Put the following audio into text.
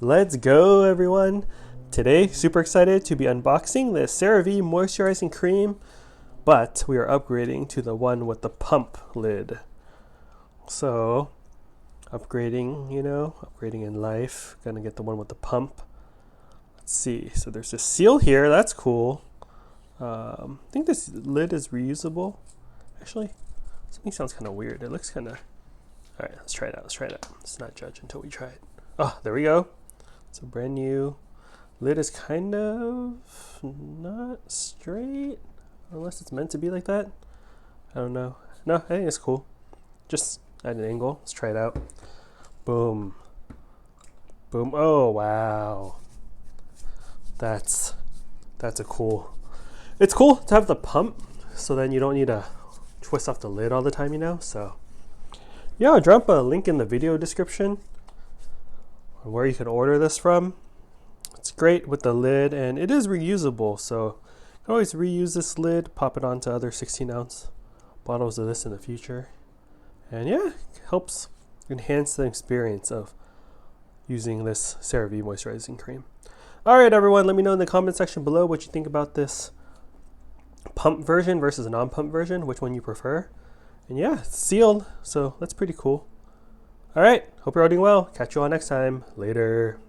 Let's go, everyone. Today, super excited to be unboxing the CeraVe Moisturizing Cream, but we are upgrading to the one with the pump lid. So, upgrading in life. Gonna get the one with the pump. Let's see. So there's a seal here. That's cool. I think this lid is reusable. Actually, something sounds kind of weird. It looks kind of... All right, let's try it out. Let's not judge until we try it. Oh, there we go. It's a brand new lid. Is kind of not straight, unless it's meant to be like that. I don't know. No, I think it's cool. Just at an angle. Let's try it out. Boom. Boom. Oh, wow. That's a cool. It's cool to have the pump, so then you don't need to twist off the lid all the time, So yeah, I'll drop a link in the video description where you can order this from. It's great with the lid, and it is reusable, so you can always reuse this lid, pop it onto other 16-ounce bottles of this in the future. And yeah, it helps enhance the experience of using this CeraVe Moisturizing Cream. Alright everyone, let me know in the comment section below what you think about this pump version versus a non-pump version, which one you prefer. And yeah, it's sealed, so that's pretty cool. Alright, hope you're all doing well. Catch you all next time. Later.